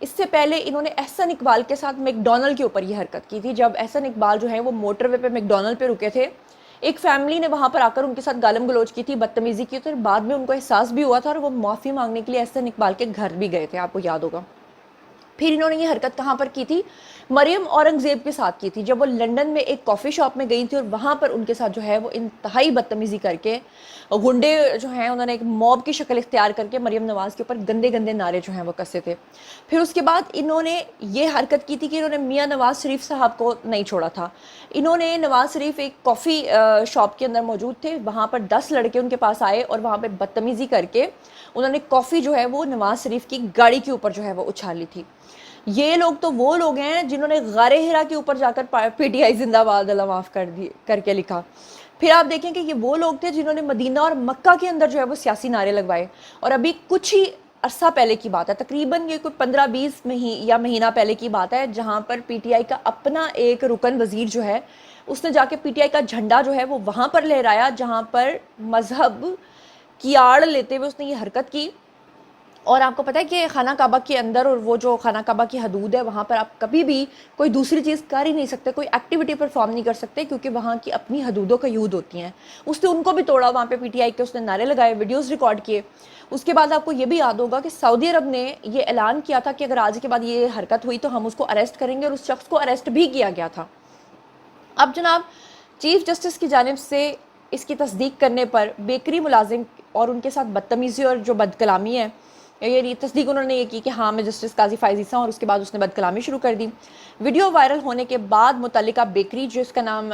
اس سے پہلے انہوں نے احسن اقبال کے ساتھ میکڈونلڈ کے اوپر یہ حرکت کی تھی. جب احسن اقبال جو ہیں وہ موٹر وے پہ میکڈونلڈ پہ رکے تھے, ایک فیملی نے وہاں پر آ کر ان کے ساتھ گالم گلوچ کی تھی, بدتمیزی کی تھی, اور بعد میں ان کو احساس بھی ہوا تھا اور وہ معافی مانگنے کے لیے احسن اقبال کے گھر بھی گئے تھے, آپ کو یاد ہوگا. پھر انہوں نے یہ حرکت کہاں پر کی تھی؟ مریم اورنگزیب کے ساتھ کی تھی, جب وہ لنڈن میں ایک کافی شاپ میں گئی تھی اور وہاں پر ان کے ساتھ جو ہے وہ انتہائی بدتمیزی کر کے, گنڈے جو ہیں انہوں نے ایک موب کی شکل اختیار کر کے مریم نواز کے اوپر گندے گندے نعرے جو ہیں وہ کسے تھے. پھر اس کے بعد انہوں نے یہ حرکت کی تھی کہ انہوں نے میاں نواز شریف صاحب کو نہیں چھوڑا تھا. انہوں نے نواز شریف ایک کافی شاپ کے اندر موجود تھے, وہاں پر 10 لڑکے ان کے پاس آئے اور وہاں پہ بدتمیزی کر کے انہوں نے کافی جو ہے وہ نواز شریف کی گاڑی کے اوپر جو ہے وہ اچھالی تھی. یہ لوگ تو وہ لوگ ہیں جنہوں نے غار ہرا کے اوپر جا کر پی ٹی آئی زندہ باد اللہ معاف کر کے لکھا. پھر آپ دیکھیں کہ یہ وہ لوگ تھے جنہوں نے مدینہ اور مکہ کے اندر جو ہے وہ سیاسی نعرے لگوائے. اور ابھی کچھ ہی عرصہ پہلے کی بات ہے, تقریباً یہ کوئی 15-20 مہینہ پہلے کی بات ہے, جہاں پر پی ٹی آئی کا اپنا ایک رکن وزیر جو ہے اس نے جا کے پی ٹی آئی کا جھنڈا جو ہے وہ وہاں پر لہرایا جہاں پر مذہب کی آڑ لیتے ہوئے اس نے یہ حرکت کی. اور آپ کو پتہ ہے کہ خانہ کعبہ کے اندر, اور وہ جو خانہ کعبہ کی حدود ہے وہاں پر آپ کبھی بھی کوئی دوسری چیز کر ہی نہیں سکتے, کوئی ایکٹیویٹی پرفارم نہیں کر سکتے, کیونکہ وہاں کی اپنی حدودوں کا یود ہوتی ہیں. اس نے ان کو بھی توڑا, وہاں پہ پی ٹی آئی کے اس نے نعرے لگائے, ویڈیوز ریکارڈ کیے. اس کے بعد آپ کو یہ بھی یاد ہوگا کہ سعودی عرب نے یہ اعلان کیا تھا کہ اگر آج کے بعد یہ حرکت ہوئی تو ہم اس کو اریسٹ کریں گے, اور اس شخص کو اریسٹ بھی کیا گیا تھا. اب جناب چیف جسٹس کی جانب سے اس کی تصدیق کرنے پر بیکری ملازم اور ان کے ساتھ بدتمیزی اور جو بد کلامی ہے, یہ تصدیق انہوں نے یہ کی کہ ہاں میں جسٹس قاضی فائز عیسیٰ ہوں, اور اس کے بعد اس نے بد کلامی شروع کر دی. ویڈیو وائرل ہونے کے بعد متعلقہ بیکری, جس کا نام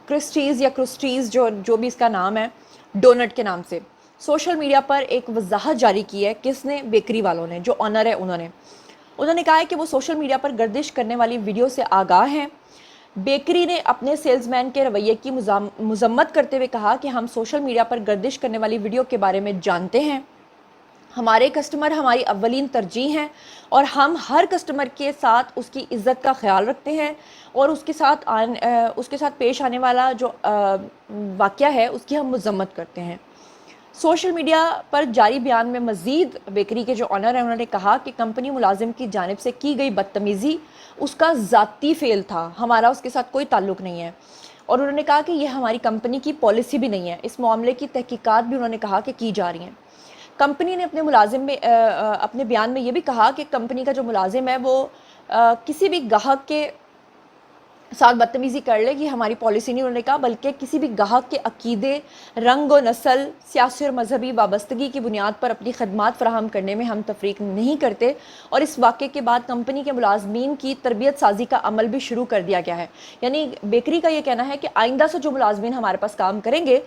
کرسٹیز یا کرسٹیز جو بھی اس کا نام ہے, ڈونٹ کے نام سے, سوشل میڈیا پر ایک وضاحت جاری کی ہے. کس نے؟ بیکری والوں نے, جو آنر ہے انہوں نے کہا ہے کہ وہ سوشل میڈیا پر گردش کرنے والی ویڈیو سے آگاہ ہیں. بیکری نے اپنے سیلز مین کے رویے کی مذمت کرتے ہوئے کہا کہ ہم سوشل میڈیا پر گردش کرنے والی ویڈیو کے بارے میں جانتے ہیں, ہمارے کسٹمر ہماری اولین ترجیح ہیں, اور ہم ہر کسٹمر کے ساتھ اس کی عزت کا خیال رکھتے ہیں, اور اس کے ساتھ پیش آنے والا جو واقعہ ہے اس کی ہم مذمت کرتے ہیں. سوشل میڈیا پر جاری بیان میں مزید بیکری کے جو آنر ہیں انہوں نے کہا کہ کمپنی ملازم کی جانب سے کی گئی بدتمیزی اس کا ذاتی فعل تھا, ہمارا اس کے ساتھ کوئی تعلق نہیں ہے. اور انہوں نے کہا کہ یہ ہماری کمپنی کی پالیسی بھی نہیں ہے. اس معاملے کی تحقیقات بھی انہوں نے کہا کہ کی جا رہی ہیں. کمپنی نے اپنے بیان میں یہ بھی کہا کہ کمپنی کا جو ملازم ہے وہ کسی بھی گاہک کے ساتھ بدتمیزی کر لے, یہ ہماری پالیسی نہیں انہوں نے کہا, بلکہ کسی بھی گاہک کے عقیدے, رنگ و نسل, سیاسی اور مذہبی وابستگی کی بنیاد پر اپنی خدمات فراہم کرنے میں ہم تفریق نہیں کرتے. اور اس واقعے کے بعد کمپنی کے ملازمین کی تربیت سازی کا عمل بھی شروع کر دیا گیا ہے. یعنی بیکری کا یہ کہنا ہے کہ آئندہ سے جو ملازمین ہمارے پاس کام کریں گے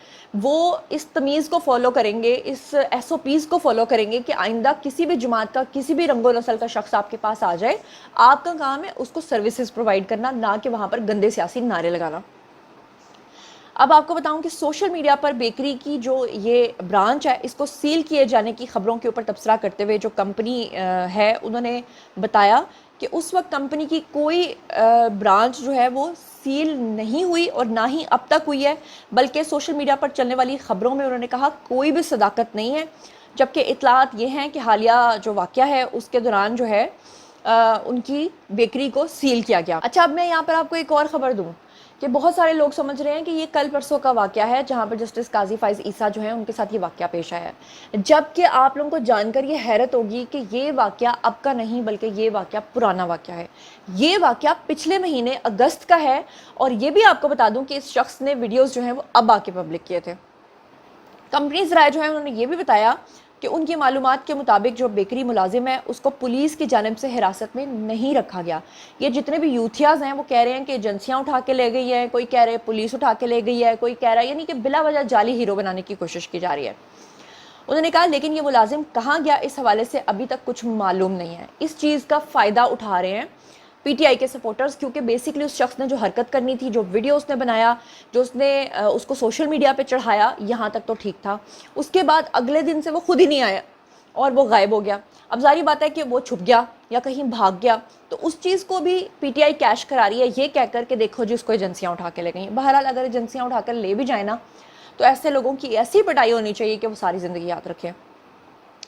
وہ اس تمیز کو فالو کریں گے, اس ایس او پیز کو فالو کریں گے کہ آئندہ کسی بھی جماعت کا, کسی بھی رنگ و نسل کا شخص آپ کے پاس آ جائے, آپ کا کام ہے اس کو سروسز پرووائڈ کرنا, نہ کہ وہاں پر گندے سیاسی نعرے لگانا. اب آپ کو بتاؤں کہ سوشل میڈیا پر بیکری کی جو یہ برانچ ہے اس کو سیل کیے جانے کی خبروں کے اوپر تبصرہ کرتے ہوئے جو کمپنی ہے انہوں نے بتایا کہ اس وقت کمپنی کی کوئی برانچ جو ہے وہ سیل نہیں ہوئی اور نہ ہی اب تک ہوئی ہے, بلکہ سوشل میڈیا پر چلنے والی خبروں میں انہوں نے کہا کوئی بھی صداقت نہیں ہے, جبکہ اطلاعات یہ ہیں کہ حالیہ جو واقعہ ہے اس کے دوران جو ہے ان کی بیکری کو سیل کیا گیا. اچھا, اب میں یہاں پر آپ کو ایک اور خبر دوں کہ بہت سارے لوگ سمجھ رہے ہیں کہ یہ کل پرسوں کا واقعہ ہے جہاں پر جسٹس قاضی فائز عیسیٰ جو ہیں ان کے ساتھ یہ واقعہ پیش آیا ہے, جبکہ آپ لوگوں کو جان کر یہ حیرت ہوگی کہ یہ واقعہ اب کا نہیں بلکہ یہ واقعہ پرانا واقعہ ہے. یہ واقعہ پچھلے مہینے اگست کا ہے, اور یہ بھی آپ کو بتا دوں کہ اس شخص نے ویڈیوز جو ہیں وہ اب آ کے پبلک کیے تھے. کمپنیز رائے جو ہیں انہوں نے یہ بھی بتایا کہ ان کی معلومات کے مطابق جو بیکری ملازم ہے اس کو پولیس کی جانب سے حراست میں نہیں رکھا گیا. یہ جتنے بھی یوتھیاز ہیں وہ کہہ رہے ہیں کہ ایجنسیاں اٹھا کے لے گئی ہے, کوئی کہہ رہے پولیس اٹھا کے لے گئی ہے, کوئی کہہ رہا ہے, یعنی کہ بلا وجہ جعلی ہیرو بنانے کی کوشش کی جا رہی ہے. انہوں نے کہا لیکن یہ ملازم کہاں گیا اس حوالے سے ابھی تک کچھ معلوم نہیں ہے. اس چیز کا فائدہ اٹھا رہے ہیں پی ٹی آئی کے سپورٹرز, کیونکہ بیسکلی اس شخص نے جو حرکت کرنی تھی, جو ویڈیو اس نے بنایا, جو اس نے اس کو سوشل میڈیا پہ چڑھایا, یہاں تک تو ٹھیک تھا. اس کے بعد اگلے دن سے وہ خود ہی نہیں آیا اور وہ غائب ہو گیا. اب ظاہری بات ہے کہ وہ چھپ گیا یا کہیں بھاگ گیا, تو اس چیز کو بھی پی ٹی آئی کیش کرا رہی ہے یہ کہہ کر کہ دیکھو جی اس کو ایجنسیاں اٹھا کے لے گئیں. بہرحال اگر ایجنسیاں اٹھا کر لے بھی جائیں نا تو ایسے لوگوں کی ایسی پٹائی ہونی چاہیے کہ وہ ساری زندگی یاد رکھیں.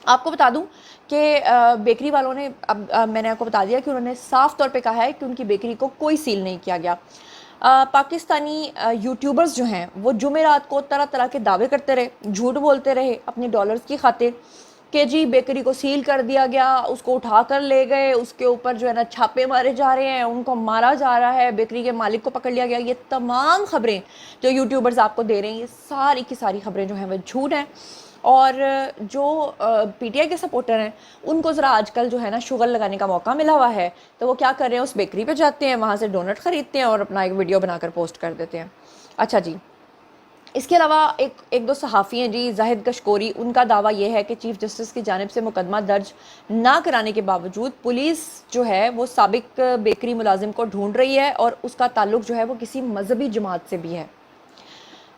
آپ کو بتا دوں کہ بیکری والوں نے اب میں نے آپ کو بتا دیا کہ انہوں نے صاف طور پہ کہا ہے کہ ان کی بیکری کو کوئی سیل نہیں کیا گیا. پاکستانی یوٹیوبرز جو ہیں وہ جمعرات کو طرح طرح کے دعوے کرتے رہے, جھوٹ بولتے رہے اپنے ڈالرز کی خاطر کہ جی بیکری کو سیل کر دیا گیا, اس کو اٹھا کر لے گئے, اس کے اوپر جو ہے نا چھاپے مارے جا رہے ہیں, ان کو مارا جا رہا ہے, بیکری کے مالک کو پکڑ لیا گیا. یہ تمام خبریں جو یوٹیوبرز آپ کو دے رہے ہیں یہ ساری کی ساری خبریں جو ہیں وہ جھوٹ ہیں. اور جو پی ٹی آئی کے سپورٹر ہیں ان کو ذرا آج کل جو ہے نا شغل لگانے کا موقع ملا ہوا ہے, تو وہ کیا کر رہے ہیں, اس بیکری پہ جاتے ہیں, وہاں سے ڈونٹ خریدتے ہیں اور اپنا ایک ویڈیو بنا کر پوسٹ کر دیتے ہیں. اچھا جی, اس کے علاوہ ایک دو صحافی ہیں جی, زاہد کشکوری, ان کا دعویٰ یہ ہے کہ چیف جسٹس کی جانب سے مقدمہ درج نہ کرانے کے باوجود پولیس جو ہے وہ سابق بیکری ملازم کو ڈھونڈ رہی ہے اور اس کا تعلق جو ہے وہ کسی مذہبی جماعت سے بھی ہے.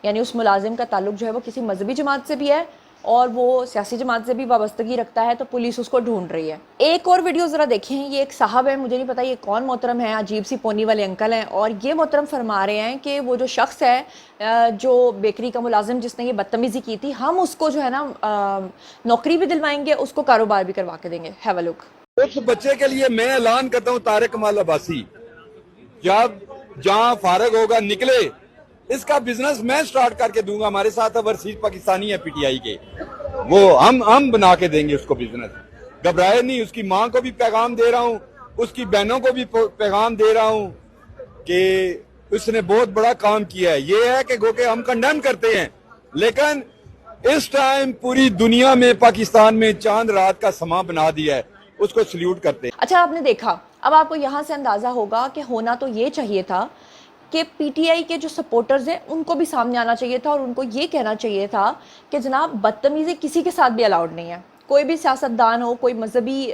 یعنی اس ملازم کا تعلق جو ہے وہ کسی مذہبی جماعت سے بھی ہے اور وہ سیاسی جماعت سے بھی وابستگی رکھتا ہے, تو پولیس اس کو ڈھونڈ رہی ہے. ایک اور ویڈیو ذرا دیکھیں, یہ ایک صاحب ہے, مجھے نہیں پتا یہ کون محترم ہے, عجیب سی پونی والے انکل ہیں, اور یہ محترم فرما رہے ہیں کہ وہ جو شخص ہے جو بیکری کا ملازم جس نے یہ بدتمیزی کی تھی, ہم اس کو جو ہے نا نوکری بھی دلوائیں گے, اس کو کاروبار بھی کروا کے دیں گے. ہیو اے لک. اس بچے کے لیے میں اعلان کرتا ہوں, طارق کمال عباسی جب جہاں فارغ ہوگا نکلے, اس کا بزنس میں سٹارٹ کر کے دوں گا. ہمارے ساتھ اوورسیز پاکستانی ہے پی ٹی آئی کے, وہ ہم بنا کے دیں گے اس کو بزنس. گھبرائے نہیں. اس کی ماں کو بھی پیغام دے رہا ہوں, اس کی بہنوں کو بھی پیغام دے رہا ہوں کہ اس نے بہت بڑا کام کیا ہے. یہ ہے کہ گو کہ ہم کنڈیم کرتے ہیں, لیکن اس ٹائم پوری دنیا میں پاکستان میں چاند رات کا سما بنا دیا ہے, اس کو سلیوٹ کرتے ہیں. اچھا, آپ نے دیکھا, اب آپ کو یہاں سے اندازہ ہوگا کہ ہونا تو یہ چاہیے تھا کہ پی ٹی آئی کے جو سپورٹرز ہیں ان کو بھی سامنے آنا چاہیے تھا اور ان کو یہ کہنا چاہیے تھا کہ جناب بدتمیزی کسی کے ساتھ بھی الاؤڈ نہیں ہے. کوئی بھی سیاستدان ہو, کوئی مذہبی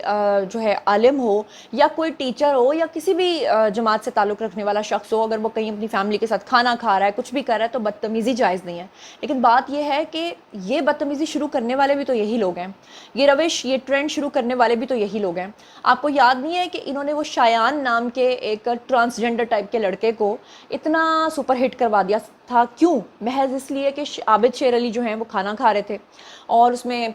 جو ہے عالم ہو, یا کوئی ٹیچر ہو, یا کسی بھی جماعت سے تعلق رکھنے والا شخص ہو, اگر وہ کہیں اپنی فیملی کے ساتھ کھانا کھا رہا ہے, کچھ بھی کر رہا ہے, تو بدتمیزی جائز نہیں ہے. لیکن بات یہ ہے کہ یہ بدتمیزی شروع کرنے والے بھی تو یہی لوگ ہیں, یہ روش, یہ ٹرینڈ شروع کرنے والے بھی تو یہی لوگ ہیں. آپ کو یاد نہیں ہے کہ انہوں نے وہ شایان نام کے ایک ٹرانسجنڈر ٹائپ کے لڑکے کو اتنا سپر ہٹ کروا دیا تھا, کیوں؟ محض اس لیے کہ عابد شیر علی جو ہیں وہ کھانا کھا رہے تھے, اور اس میں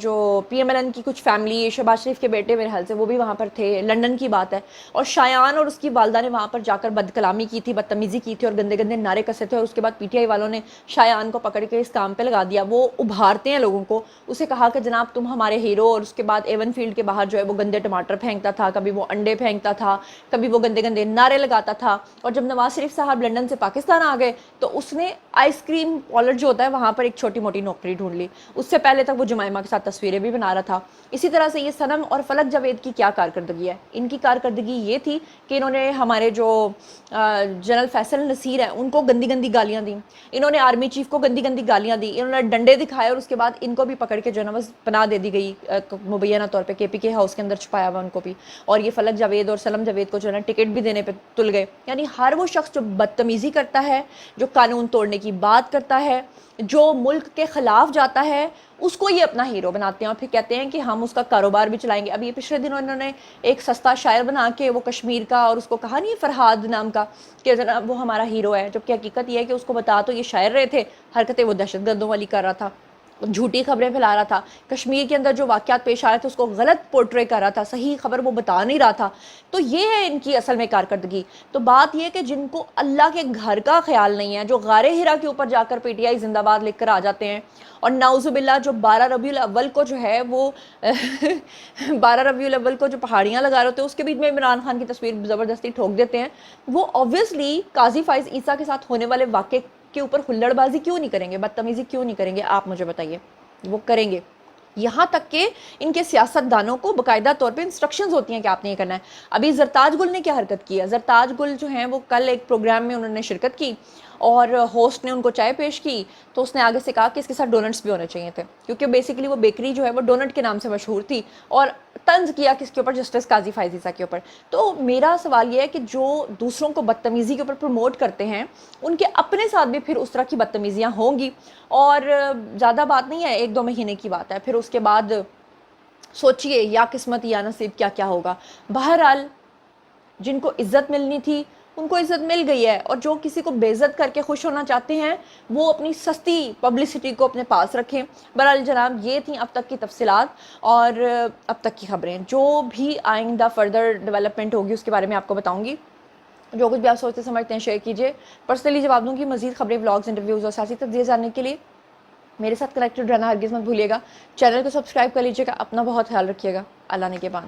جو پی ایم ایل این کی کچھ فیملی, شہباز شریف کے بیٹے میرے حال سے وہ بھی وہاں پر تھے, لندن کی بات ہے, اور شایان اور اس کی والدہ نے وہاں پر جا کر بد کلامی کی تھی, بدتمیزی کی تھی اور گندے گندے نعرے کسے تھے, اور اس کے بعد پی ٹی آئی والوں نے شایان کو پکڑ کے اس کام پہ لگا دیا. وہ ابھارتے ہیں لوگوں کو, اسے کہا کہ جناب تم ہمارے ہیرو, اور اس کے بعد ایون فیلڈ کے باہر جو ہے وہ گندے ٹماٹر پھینکتا تھا, کبھی وہ انڈے پھینکتا تھا, کبھی وہ گندے گندے نعرے لگاتا تھا. اور جب نواز شریف صاحب لندن سے پاکستان آ گئے تو اس نے آئس کریم پارلر جو ہوتا ہے وہاں پر ایک چھوٹی موٹی نوکری ڈھونڈ لی. اس سے پہلے تک وہ جمائمہ کے ساتھ تصویریں بھی بنا رہا تھا. اسی طرح سے یہ صنم اور فلک جاوید کی کیا کارکردگی ہے؟ ان کی کارکردگی یہ تھی کہ انہوں نے ہمارے جو جنرل فیصل نصیر ہیں ان کو گندی گندی گالیاں دیں, انہوں نے آرمی چیف کو گندی گندی گالیاں دی, انہوں نے ڈنڈے دکھائے, اور اس کے بعد ان کو بھی پکڑ کے جو ہے نا پناہ دے دی گئی مبینہ طور پہ, کے پی کے ہاؤس کے اندر چھپایا ہوا ان کو بھی. اور یہ فلک جاوید اور سلم جاوید کو جو ہے نا ٹکٹ بھی دینے پہ تل گئے. یعنی ہر وہ شخص جو بدتمیزی کرتا ہے, جو قانون توڑنے کی بات کرتا ہے, جو ملک کے خلاف جاتا ہے, اس کو یہ اپنا ہیرو بناتے ہیں اور پھر کہتے ہیں کہ ہم اس کا کاروبار بھی چلائیں گے. اب یہ پچھلے دنوں انہوں نے ایک سستا شاعر بنا کے وہ کشمیر کا, اور اس کو کہا نہیں فرہاد نام کا کہ جناب وہ ہمارا ہیرو ہے, جبکہ حقیقت یہ ہے کہ اس کو بتا تو یہ شاعر رہے تھے, حرکتیں وہ دہشت گردوں والی کر رہا تھا, جھوٹی خبریں پھیلا رہا تھا, کشمیر کے اندر جو واقعات پیش آ رہے تھے اس کو غلط پورٹرے کر رہا تھا, صحیح خبر وہ بتا نہیں رہا تھا. تو یہ ہے ان کی اصل میں کارکردگی. تو بات یہ کہ جن کو اللہ کے گھر کا خیال نہیں ہے, جو غار ہرا کے اوپر جا کر پی ٹی آئی زندہ باد لکھ کر آ جاتے ہیں, اور نعوذ باللہ جو 12 ربیع الاول کو جو ہے وہ 12 ربیع الاول کو جو پہاڑیاں لگا رہے ہوتے ہیں اس کے بیچ میں عمران خان کی تصویر زبردستی ٹھوک دیتے ہیں, وہ آبویسلی قاضی فائز عیسیٰ کے ساتھ ہونے والے واقعے کے اوپر ہلڑ بازی کیوں نہیں کریں گے, بدتمیزی کیوں نہیں کریں گے؟ آپ مجھے بتائیے. وہ کریں گے. یہاں تک کہ ان کے سیاست دانوں کو باقاعدہ طور پہ انسٹرکشنز ہوتی ہیں کہ آپ نے یہ کرنا ہے. ابھی زرتاج گل نے کیا حرکت کی ہے؟ زرتاج گل جو ہیں وہ کل ایک پروگرام میں انہوں نے شرکت کی اور ہوسٹ نے ان کو چائے پیش کی, تو اس نے آگے سے کہا کہ اس کے ساتھ ڈونٹس بھی ہونے چاہیے تھے, کیونکہ بیسیکلی وہ بیکری جو ہے وہ ڈونٹ کے نام سے مشہور تھی, اور طنز کیا کس کے اوپر؟ جسٹس قاضی فائز عیسیٰ کے اوپر. تو میرا سوال یہ ہے کہ جو دوسروں کو بدتمیزی کے اوپر پروموٹ کرتے ہیں ان کے اپنے ساتھ بھی پھر اس طرح کی بدتمیزیاں ہوں گی, اور زیادہ بات نہیں ہے, 1-2 مہینے کی بات ہے, پھر اس کے بعد سوچئے یا قسمت یا نصیب کیا کیا ہوگا. بہرحال جن کو عزت ملنی تھی ان کو عزت مل گئی ہے, اور جو کسی کو بے عزت کر کے خوش ہونا چاہتے ہیں وہ اپنی سستی پبلسٹی کو اپنے پاس رکھیں. بہرحال جناب یہ تھیں اب تک کی تفصیلات اور اب تک کی خبریں. جو بھی آئندہ فردر ڈیولپمنٹ ہوگی اس کے بارے میں آپ کو بتاؤں گی. جو کچھ بھی آپ سوچتے سمجھتے ہیں شیئر کیجیے, پرسنلی جواب دوں گی. مزید خبریں, ولاگز, انٹرویوز اور سیاسی تجزیے جاننے کے لیے میرے ساتھ کنیکٹڈ رہنا ہرگز مت بھولیے گا. چینل کو سبسکرائب کر لیجیے گا. اپنا بہت خیال رکھیے گا. اللہ نے کے بان.